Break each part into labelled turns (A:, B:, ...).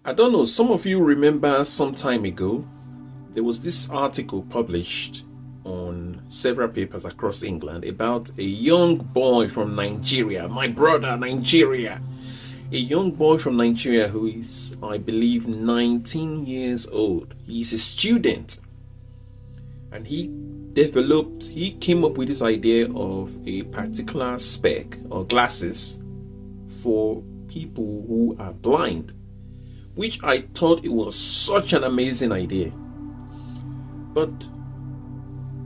A: I don't know, some of you remember some time ago, there was this article published on several papers across England about a young boy from Nigeria, my brother, Nigeria. A young boy from Nigeria who is, I believe, 19 years old. He's a student. And he came up with this idea of a particular spec or glasses for people who are blind, which I thought it was such an amazing idea. But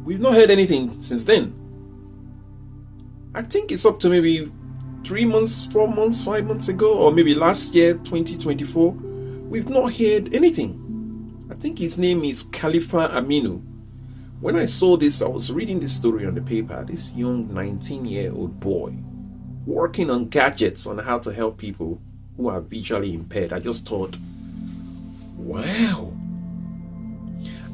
A: we've not heard anything since then. I think it's up to maybe 3 months, 4 months, 5 months ago, or maybe last year, 2024. We've not heard anything. I think his name is Khalifa Aminu. When I saw this, I was reading this story on the paper. This young 19-year-old boy working on gadgets on how to help people who are visually impaired. I just thought, wow.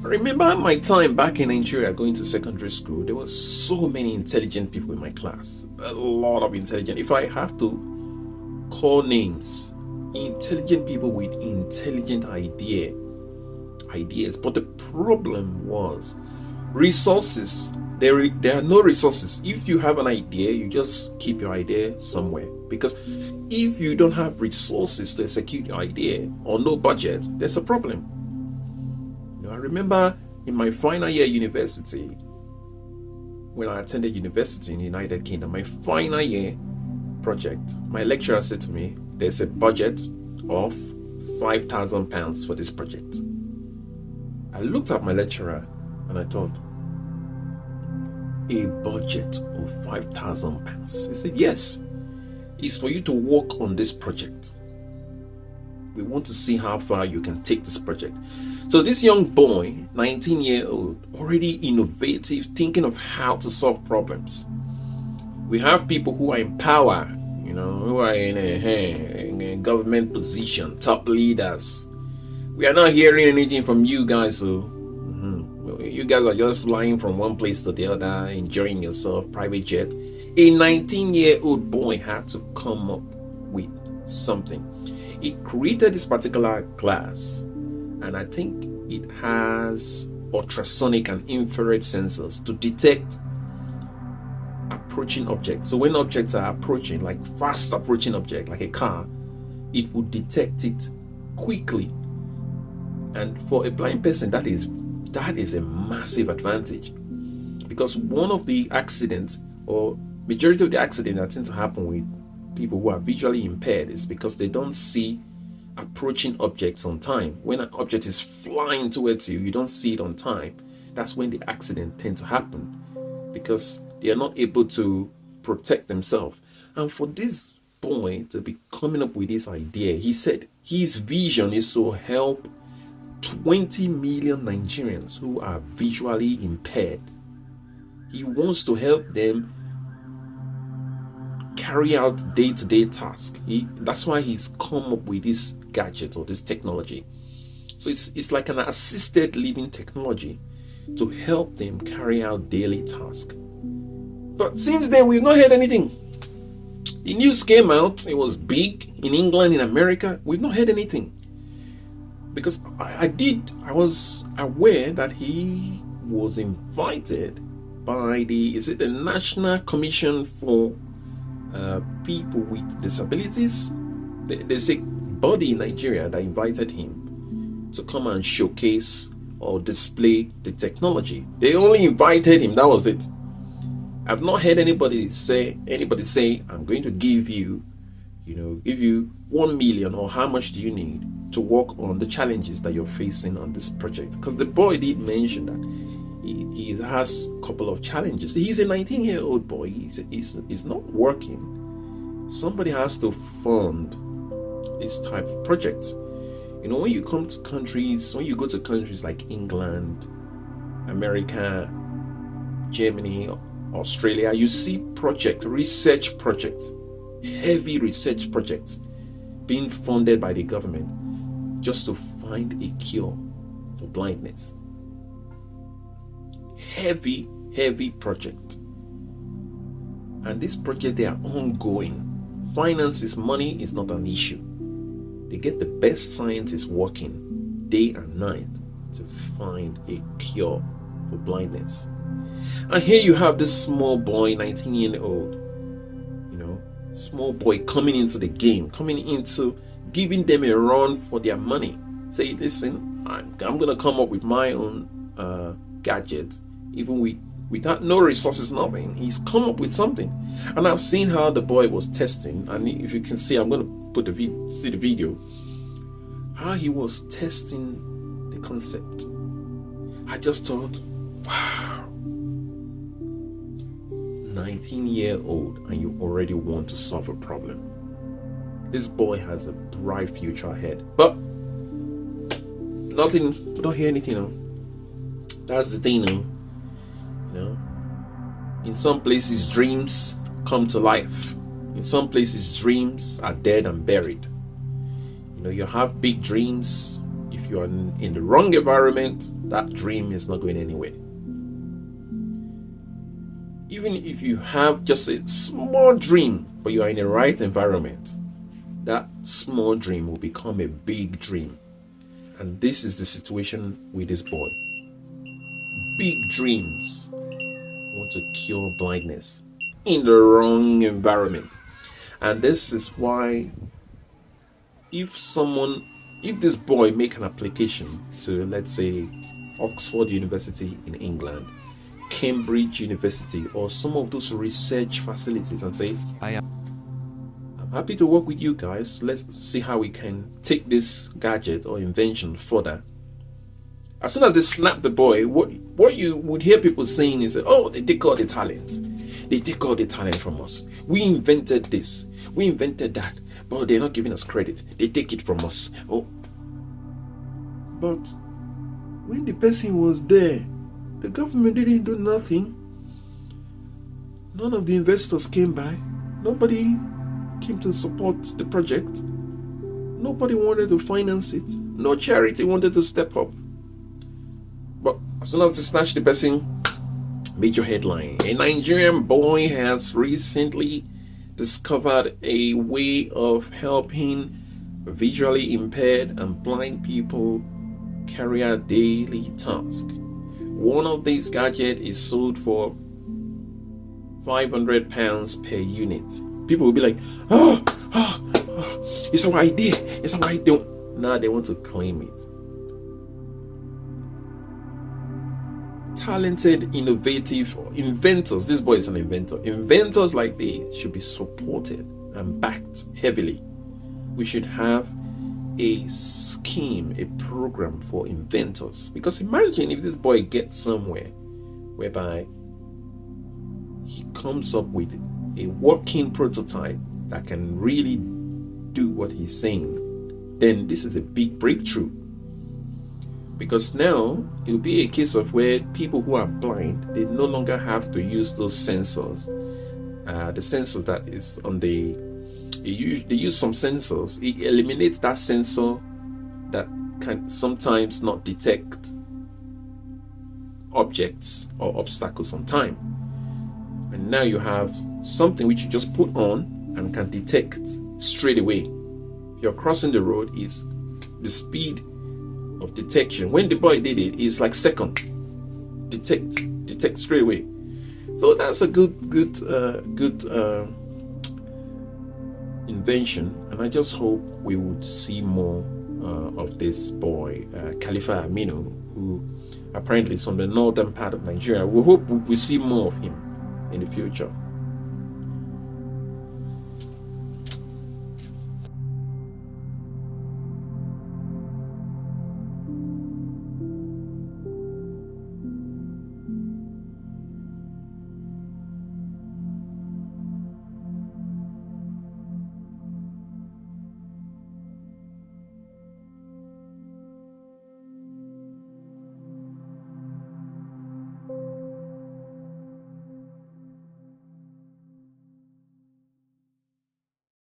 A: I remember my time back in Nigeria going to secondary school. There was so many intelligent people in my class. A lot of intelligent. If I have to call names, intelligent people with intelligent ideas. But the problem was resources. There are no resources. If you have an idea, you just keep your idea somewhere. Because if you don't have resources to execute your idea or no budget, there's a problem. I remember in my final year university, when I attended university in the United Kingdom, my final year project, my lecturer said to me, there's a budget of £5,000 for this project. I looked at my lecturer and I thought, a budget of £5,000? He said, yes, it's for you to work on this project. We want to see how far you can take this project. So this young boy, 19-year-old, already innovative, thinking of how to solve problems. We have people who are in power, who are in a government position, top leaders. We are not hearing anything from you guys. So you guys are just flying from one place to the other, enjoying yourself, private jet. A 19-year-old boy had to come up with something. He created this particular glass, and I think it has ultrasonic and infrared sensors to detect approaching objects. So when objects are approaching, like fast approaching object, like a car, it would detect it quickly. And for a blind person, that is a massive advantage, because one of the accidents, or majority of the accidents that tend to happen with people who are visually impaired, is because they don't see approaching objects on time. When an object is flying towards you, you don't see it on time. That's when the accident tends to happen, because they are not able to protect themselves. And for this boy to be coming up with this idea, he said his vision is to help 20 million Nigerians who are visually impaired. He wants to help them carry out day-to-day tasks. That's why he's come up with this gadget or this technology. So it's like an assisted living technology to help them carry out daily tasks. But since then, we've not heard anything. The news came out, it was big in England, in America. We've not heard anything. Because I was aware that he was invited by the National Commission for People with Disabilities. There's a body in Nigeria that invited him to come and showcase or display the technology. They only invited him, that was it. I've not heard anybody say, I'm going to give you 1 million, or how much do you need to work on the challenges that you're facing on this project. Because the boy did mention that he has a couple of challenges. He's a 19-year-old boy. He's not working. Somebody has to fund this type of projects. When you go to countries like England, America, Germany, Australia, you see research projects, heavy research projects being funded by the government just to find a cure for blindness. Heavy project. And this project, they are ongoing. Finances, money is not an issue. They get the best scientists working day and night to find a cure for blindness. And here you have this small boy, 19-year-old, small boy coming into the game, coming into giving them a run for their money. Say, listen, I'm going to come up with my own gadget, even without no resources, nothing. He's come up with something. And I've seen how the boy was testing. And if you can see, I'm going to put the video, how he was testing the concept. I just thought, wow, 19-year-old and you already want to solve a problem. This boy has a bright future ahead. But nothing, we don't hear anything now. That's the thing now. In some places dreams come to life. In some places dreams are dead and buried. You have big dreams. If you are in the wrong environment, that dream is not going anywhere. Even if you have just a small dream, but you are in the right environment, that small dream will become a big dream. And this is the situation with this boy. Big dreams want to cure blindness in the wrong environment. And this is why if this boy make an application to, let's say, Oxford University in England, Cambridge University, or some of those research facilities, and say, I'm happy to work with you guys, let's see how we can take this gadget or invention further. As soon as they snap the boy, what you would hear people saying is, oh, they take all the talent. They take all the talent from us. We invented this, we invented that, but they're not giving us credit. They take it from us. Oh, but when the person was there, the government didn't do nothing. None of the investors came by. Nobody came to support the project. Nobody wanted to finance it. No charity wanted to step up. But as soon as they snatch the person, major headline. A Nigerian boy has recently discovered a way of helping visually impaired and blind people carry out daily tasks. One of these gadgets is sold for £500 per unit. People will be like, it's our idea. It's our idea. Now they want to claim it. Talented, innovative inventors. This boy is an inventor. Inventors like this should be supported and backed heavily. We should have a scheme, a program for inventors. Because imagine if this boy gets somewhere whereby he comes up with a working prototype that can really do what he's saying, then this is a big breakthrough. Because now it will be a case of where people who are blind, they no longer have to use those sensors. The sensors that is on the, they use some sensors. It eliminates that sensor that can sometimes not detect objects or obstacles on time. And now you have something which you just put on and can detect straight away. If you're crossing the road, is the speed of detection. When the boy did it, it's like second. Detect straight away. So that's a good invention, and I just hope we would see more of this boy, Khalifa Aminu, who apparently is from the northern part of Nigeria. We hope we see more of him in the future.